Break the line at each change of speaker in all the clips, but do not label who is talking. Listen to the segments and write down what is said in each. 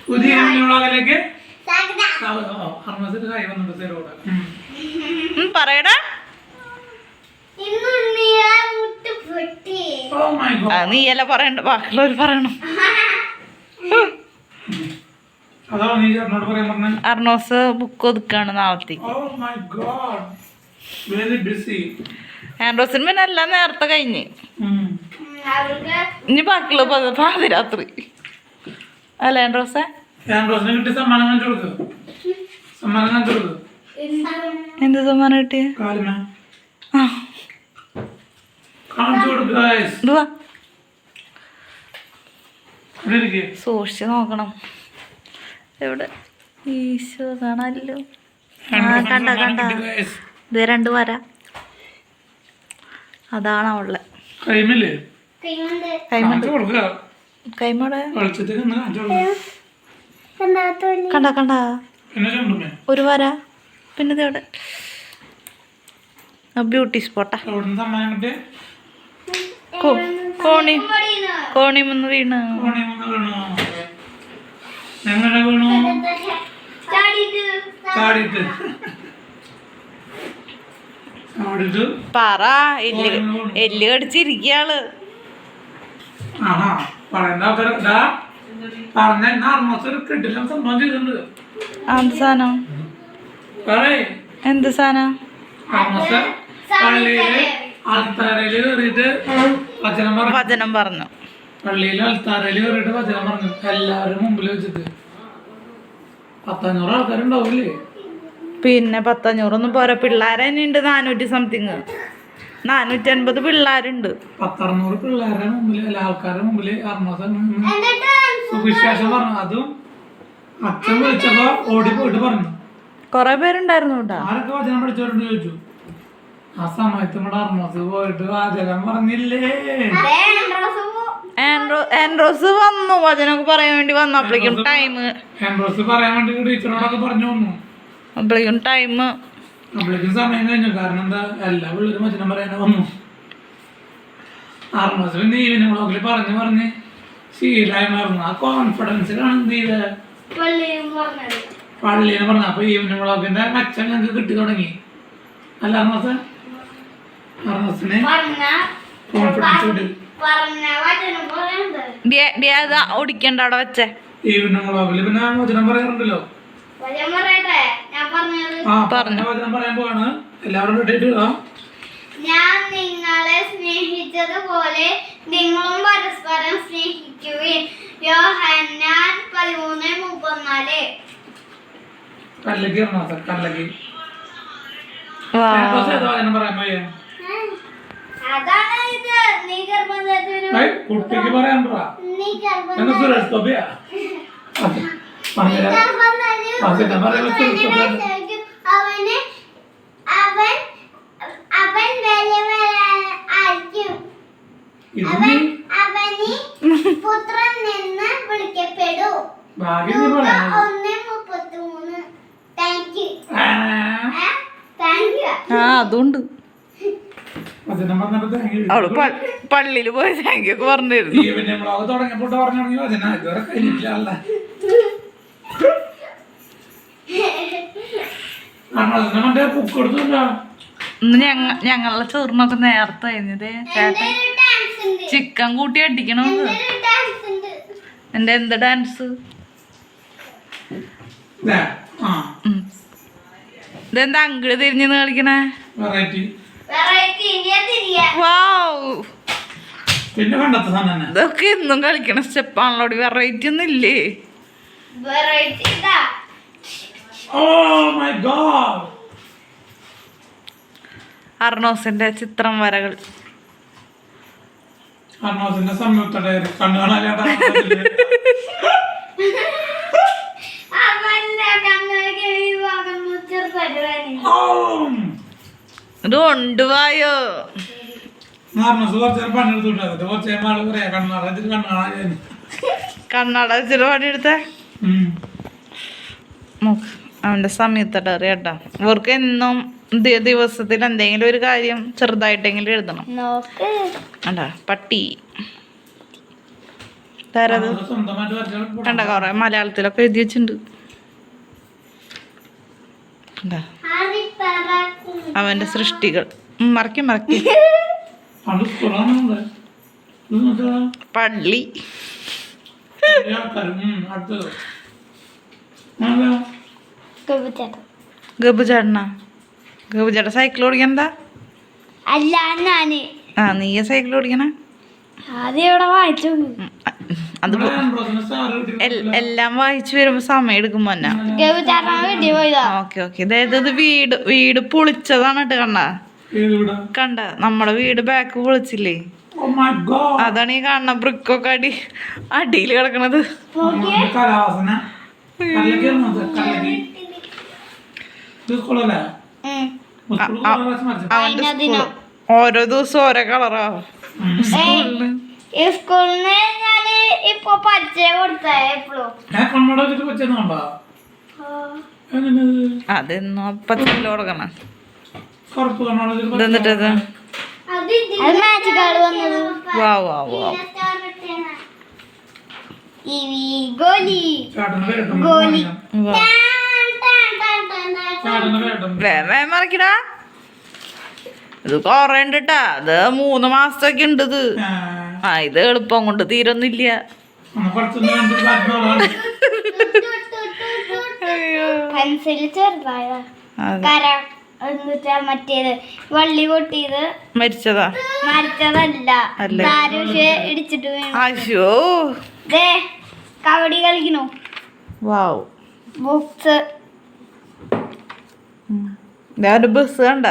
പുതിയ വ്ളോഗിലേക്ക്
പറയടാ. നീയല്ല പറയണ്ട, ബാക്കിയുള്ളവർ പറയണം. അർണോസ് ബുക്ക് ഒതുക്കാണ് നാളത്തേക്ക്. ആൻഡ്രോസിന് പിന്നെ എല്ലാം നേരത്തെ കഴിഞ്ഞ്. ഇനി ബാക്കിയുള്ള പാതിരാത്രി അല്ല ആൻഡ്രോസെ?
കിട്ടിയ സമ്മാനം
എന്ത് സമ്മാനം കിട്ടിയ? സൂക്ഷിച്ച് നോക്കണം. എവിടെ ഈശോ കാണാല്ലോ. കണ്ട കണ്ട ഇത് 2 വര. അതാണ് അവളെ കൈമോടെ കണ്ട കണ്ട 1 വര. പിന്നെ ഇതെവിടെ? ബ്യൂട്ടി സ്പോട്ടാ. കോണിമന്ന് വീണ്. പറ. എല്ല് കടിച്ചിരിക്കയാള്. എന്ത് സാധനം? വചനം പറഞ്ഞു.
പള്ളിയില് അൽത്താരയില് കയറിയിട്ട് വചനം പറഞ്ഞു. എല്ലാവരും മുമ്പിൽ വെച്ചിട്ട് 500 ആൾക്കാരുണ്ടാവില്ലേ?
പിന്നെ 500 പോരാ. പിള്ളേരെ തന്നെയുണ്ട് 400 സംതിങ്. 450 പിള്ളേരുണ്ട്.
600 പിള്ളേരുടെ മുമ്പില് എല്ലാ ആൾക്കാരുടെ മുമ്പില് സുവിശേഷം പറഞ്ഞു. അതും അച്ഛൻ വിളിച്ചപ്പോ ഓടി പോയിട്ട് പറഞ്ഞു.
കൊറേ പേരുണ്ടായിരുന്നു കേട്ടോ.
ആരൊക്കെ വചനം പഠിച്ചവരുണ്ട് ചോദിച്ചു. ആ സമയത്ത് നമ്മുടെ അർമോസ് പോയിട്ട് വാചകം പറഞ്ഞില്ലേ?
ആൻഡ്രോസ് വന്നു വചനമൊക്കെ പറയാൻ വേണ്ടി വന്നു. അപ്പോഴേക്കും ടൈം
ആൻഡ്രോസ് പറയാൻ വേണ്ടി ടീച്ചറോടൊക്കെ പറഞ്ഞു വന്നു.
അപ്പോഴേക്കും
സമയം കഴിഞ്ഞു. കാരണം എന്താ, എല്ലാ പിള്ളേരും വചനം പറയാൻ വന്നു. അർമോസ് പിന്നെ ഈവനിങ് വ്ളോഗിൽ പറഞ്ഞ് ശീലായി മാറുന്നു. ആ കോൺഫിഡൻസിലാണ് എന്ത് ചെയ്തത്, പള്ളിയിൽ പറഞ്ഞു. അപ്പൊ ഈവനിങ് വ്ളോഗിന്റെ മെച്ചം ഞങ്ങൾക്ക് കിട്ടി തുടങ്ങി. അല്ല അർമോസ്? അർമോസിന് കോൺഫിഡൻസ് കിട്ടി.
ഓടിക്കണ്ട അവിടെ വെച്ചേ.
ഈവനിങ് വ്ളോഗിൽ പിന്നെ വചനം പറയാറുണ്ടല്ലോ. വചനം പറയാൻ പോവാണ്. എല്ലാവരും കിട്ടിയിട്ട്
ഞാൻ നിങ്ങളെ സ്നേഹിച്ചതുപോലെ നിങ്ങളും പരസ്പരം സ്നേഹിക്കുകയും. യോഹന്നാൻ 13:34.
കല്ലക്ക് കല്ലക്ക്
അതാണ് ഇത്. നീ
കുട്ടിക്ക് പറയാൻ സുരേഷ് ഗോപിയാ
അവന് അവൻ അവൻ അവന് പുത്രൻ എന്ന് വിളിക്കപ്പെടൂ. 1:33.
അതുണ്ട്. അവള് പള്ളിയില് പോയി താങ്ക് യു ഒക്കെ പറഞ്ഞിരുന്നു. ഞങ്ങളുടെ ചോറിനൊക്കെ നേരത്തെ കഴിഞ്ഞതേ. ചേട്ടൻ ചിക്കൻ കൂട്ടി അടിക്കണത്. എന്റെ എന്ത് ഡാൻസ്? ഇതെന്താ അങ്കിള് തിരിഞ്ഞെന്ന് കളിക്കണേ? ഇതൊക്കെ എന്നും കളിക്കണ സ്റ്റെപ്പാണല്ലോ. വെറൈറ്റി ഒന്നും ഇല്ലേ? അർണോസിന്റെ ചിത്രം വരകൾ. ഇത് കൊണ്ടുപോയോ? കണ്ണട വെച്ചിട്ട് പണിയെടുത്തേ. അവന്റെ സമയത്തോട്ട് അറിയാട്ടാ. ഇവർക്ക് എന്നും ദിവസത്തിൽ എന്തെങ്കിലും ഒരു കാര്യം ചെറുതായിട്ടെങ്കിലും എഴുതണം. അല്ല പട്ടി താരത്
നമുക്ക് സ്വന്തമായിട്ട് വരച്ച
കണ്ട കൊറേ മലയാളത്തിലൊക്കെ എഴുതി വെച്ചിട്ടുണ്ട്. കണ്ടാ
ആരി പറക്കും
അവന്റെ സൃഷ്ടികൾ. മറക്കി മറക്കി
പണ്ട് സ്കൂളാണ്
പള്ളി.
അടുത്തത്
കവിതേട്ടൻ
ഗബു ചേട്ടനാ? ഗബു ചേട്ടൻ സൈക്കിൾ ഓടിക്കണ്ടാ?
അല്ല ഞാന്
ആ നീയ സൈക്കിൾ ഓടിക്കണ?
ആദ്യം ഇവിടെ വായിച്ചു
അത് എല്ലാം വായിച്ചു വരുമ്പോ സമയം എടുക്കും മോന്നാ.
കവിതേട്ടൻ വീട്ടിൽ പോയതാ.
Okay okay. അതായത് വീട് വീട് പൊളിച്ചതാണ് കേട്ടോ. കണ്ട നമ്മുടെ വീട് ബാക്ക് പൊളിച്ചില്ലേ? അതാണ് ഈ കാണുന്ന ബ്രിക്കൊക്കെ അടിയിൽ കിടക്കണത്. അവന്റെ സ്കൂള് ഓരോ ദിവസം ഓരോ കളറാ സ്കൂളില്.
ഈ സ്കൂളിന് ഞാന് ഇപ്പൊ പരിചയം കൊടുത്തേ എപ്പോഴും.
അതെന്നും അപ്പത്തില് കൊടുക്കണ. ഇതെന്നിട്ടത്
അത് മാച്ച് കാർഡ് വന്നത്.
വാ വാ വാ.
ഗോലി ഗോലി
വാ. മറിക്കടാ. ഇത് കൊറേ ഉണ്ട് ട്ടാ. ഇത് 3 മാസത്തൊക്കെ ഉണ്ട് ഇത്. ആ ഇത് എളുപ്പം കൊണ്ട് തീരൊന്നുമില്ല.
പെൻസിൽ ചെറുതായ കര എന്നിട്ടാ മറ്റേത് വള്ളി പൊട്ടിയത്
മരിച്ചതാ?
മരിച്ചതല്ല, പക്ഷെ ഇടിച്ചിട്ട് വീണു.
അയ്യോ
ദേ കബഡി കളിക്കണു.
വാവ്.
ബുക്സ്
ഒരു ബസ് കണ്ട?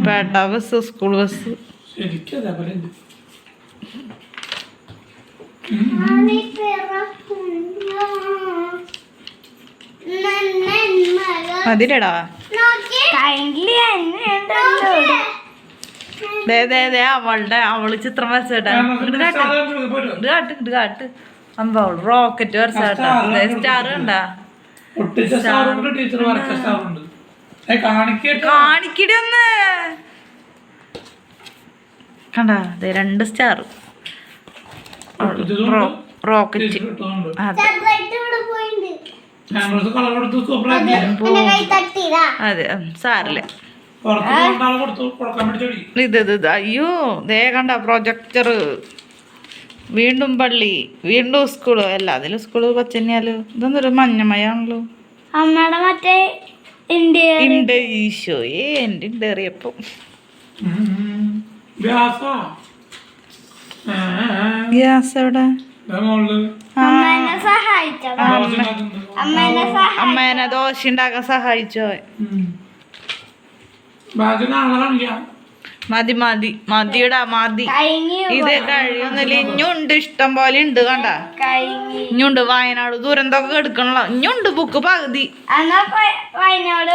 Pettah bus, school bus. മതിരടാ. അവള് ചിത്രം വരച്ചേട്ടാ. കാട്ട് അമ്പവള് റോക്കറ്റ് വരച്ചേട്ടാ. സ്റ്റാർ കണ്ടാ? കാണിക്കടി ഒന്ന്. കണ്ടാ? 2 സ്റ്റാർ റോക്കറ്റ്. അതെ അതെ സാരല്ലേ. ഇത് അയ്യോ ദേ കണ്ട പ്രൊജക്ടർ. വീണ്ടും പള്ളി, വീണ്ടും സ്കൂള്. എല്ലാത്തിലും സ്കൂള് പച്ചന്നെയാലോ. ഇതൊന്നൊരു മഞ്ഞമയാണല്ലോ.
അമ്മയുടെ മറ്റേ
ഉണ്ട്. ഈശോയെ എൻ്റെ ഉണ്ട് അറിയപ്പോ. ഗ്യാസ് എവിടെ? അമ്മേനെ ദോശ ഉണ്ടാക്കാൻ സഹായിച്ചോ? മതി മതി മതിയുടെ മതി. ഇത് കഴിയൊന്നുമില്ല. ഇഞ്ഞുണ്ട്, ഇഷ്ടം പോലെ ഉണ്ട്. കണ്ട ഇഞ്ഞുണ്ട്. വയനാട് ദുരന്തൊക്കെ എടുക്കണല്ലോ. ഇഞ്ഞുണ്ട് ബുക്ക് പകുതി.
വയനാട്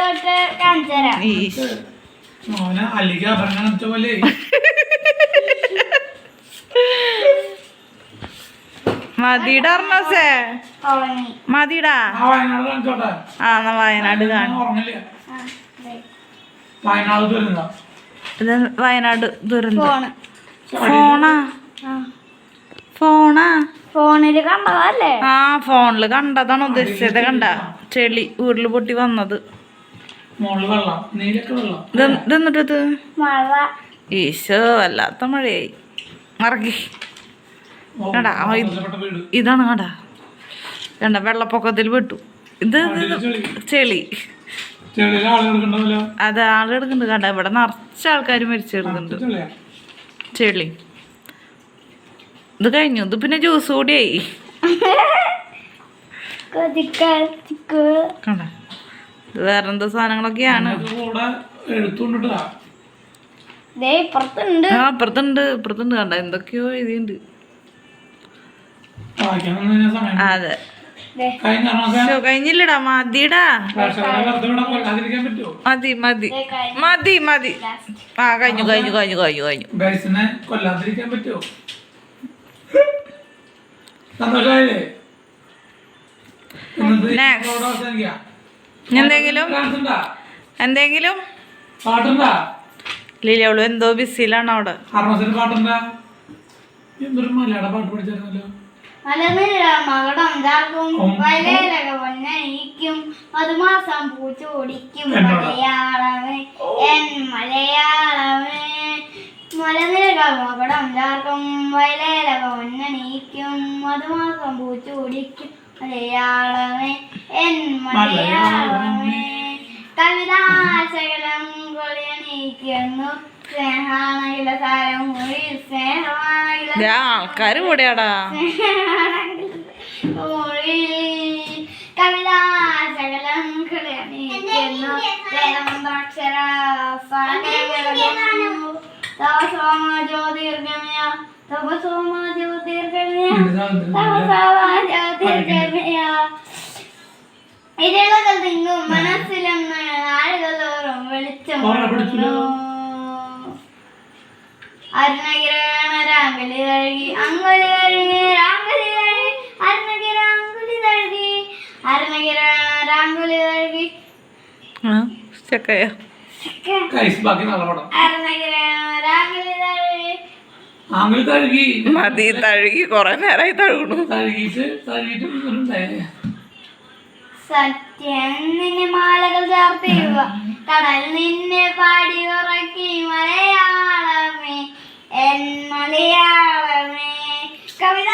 മതിയുടെ അർണസേ മതിടാ. ആ എന്നാ വയനാട് കാണും. ഇത് വയനാട് ദുരന്തം.
ഫോണില് കണ്ടതല്ലേ?
ആ ഫോണില് കണ്ടതാണ് ഉദ്ദേശിച്ചത്. കണ്ട ചെളി ഉരുള് പൊട്ടി വന്നത്. ഇതെന്നിട്ടത് ഈശോ വല്ലാത്ത മഴയായി. മറക്കി കണ്ടാ? ഇതാണ് കണ്ടാ? കണ്ട വെള്ളപ്പൊക്കത്തിൽ പെട്ടു. ഇത് ചെളി. അത് ആളെടുക്കുന്നുണ്ട്. കണ്ട ഇവിടെ നിറച്ച ആൾക്കാർ മരിച്ചെടുക്കുന്നുണ്ട്. ചെളി. ഇത് കഴിഞ്ഞു. ഇത് പിന്നെ ജ്യൂസ് കൂടിയായി. കണ്ട ഇത് വേറെന്താ സാധനങ്ങളൊക്കെയാണ്. ആ ഇപ്പുറത്തുണ്ട്. കണ്ട എന്തൊക്കെയോ എഴുതിയുണ്ട്. അതെ കഴിഞ്ഞില്ലടാ. മതിടാ. മതി മതി മതി മതി. ആ കഴിഞ്ഞു. എന്തെങ്കിലും ലീലവളു എന്തോ ബിസിയിലാണ് അവിടെ.
മലനിരമകടം ചാർക്കും വയലേലക പൊന്നണിക്കും മധുമാസം പൂച്ചോടിക്കും മലയാളമേ എൻ മലയാളമേ മലനിരമകടം ചാർക്കും വയലേലക പൊന്നണിക്കും മധുമാസം പൂച്ചോടിക്കും മലയാളമേ എൻ മലയാളമേ കവിതാശകലം കൊളിയണിക്കുന്നു സ്നേഹാണകില സാരം മൊഴി സ്നേഹമാണകില
ആൾക്കാര് കൂടെയാടാ
മൊഴി കവിതാശകലം കൊളിയണിക്കുന്നു വേദമന്ത്രാക്ഷര തപസോമ ജ്യോതിർഗമയ തപസോമ ജ്യോതിർഗമയ തപസോമ ജ്യോതിർഗമയ ഇരളകൾ തിങ്ങും മനസ്സിലും നാളുകൾ തോറും വെളിച്ചം അരുണകിരണരാങ്കലി തഴുകി അങ്കുലി തഴുകി രാങ്കലി തഴുകി അരുണകിരാങ്കുലി തഴുകി അരുണകിരണരാങ്കുലി തഴുകി
ചെക്കയോ
അരുണകിരണരാങ്കുലി തഴുകി
ആംഗിൾ തഴുകി
മതി തഴുകി കൊറേ നേരമായി തഴുകണു
തഴുകിയിട്ട്
സത്യം നിന്നെ മാലകൾ ചാർത്തിടുക കടൽ നിന്നെ പാടി ഉറക്കി മലയാളമേ എൻ മലയാളമേ കവിത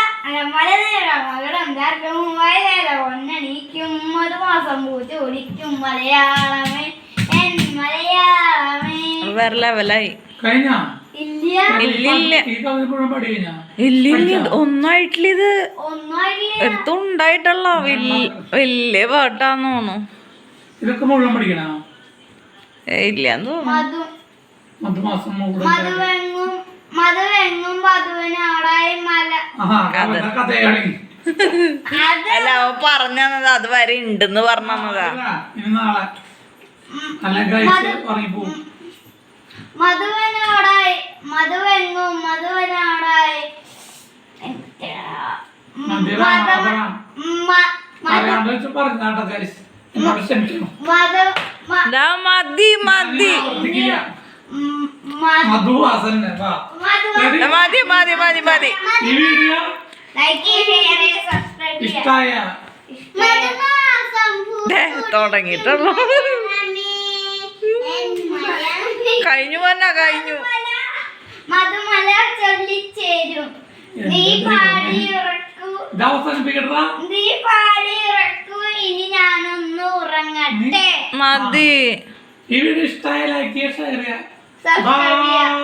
മലനിരമകടം ചാർക്കും വയലേല പൊന്നണിക്കും മധുമാസം പൂച്ചോടിക്കും മലയാളമേ എൻ മലയാളമേ
വേറെ ലെവലായി
കഴിഞ്ഞാ
ഇല്ല
ഇല്ലില്ല
ഈ കവിത മുഴുവൻ പാടി കഴിഞ്ഞാ
ഇല്ലില്ല ഒന്നായിട്ടില്ല ഇത്
ഒന്നുമില്ല
എടുത്തുണ്ടായിട്ടല്ല വലിയ പാട്ടാന്ന് തോന്നുന്നു
ഇതൊക്കെ മുഴുവൻ പഠിക്കണ
ഇല്ലാന്ന് തോന്നുന്നു
മധു
മധുമാസം
മധുവെങ്ങും മധുവെങ്ങും മധുവിനാടായി മല
കഥയാണി
അത്
അല്ല അവൻ പറഞ്ഞത് അത് വരെ ഉണ്ടെന്ന് പറഞ്ഞതാ
ഇനി നാളെ അല്ലെങ്കിൽ കഴിച്ച് ഉറങ്ങിപ്പോവും
മധുവനോടായി മധുവെങ്ങും മധുവനോടായി
അറിയാണ്ട് വെച്ച് പറഞ്ഞാട്ടോ ഗൈസ് എന്നോട് ക്ഷമിക്കണം
മധു
ദാ മതി മതി
ആവർത്തിക്കില്ല. മധുവാസൻ വാ.
മധു
മതി മതി മതി മതി
ഈ വീഡിയോ
ലൈക്ക് ഷെയർ സബ്സ്ക്രൈബ്
ഇഷ്ടായ
തുടങ്ങിട്ടുള്ളൂ കഴിഞ്ഞു പറഞ്ഞ കഴിഞ്ഞു
മധുമല ചൊല്ലിച്ചേരും നീ പാടി ഇറക്കൂ
ഇത് അവസാനിപ്പിക്കട്ടാ
നീ പാടി ഇറക്കൂ ഇനി ഞാനൊന്ന് ഉറങ്ങട്ടെ
മതി
ഈ വീഡിയോ ഇഷ്ടമായ ലൈക്ക് ചെയ്യുക ഷെയർ ചെയ്യുക
സബ്സ്ക്രൈബ് ചെയ്യാം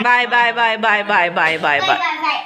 bye
bye bye bye bye bye bye bye bye
bye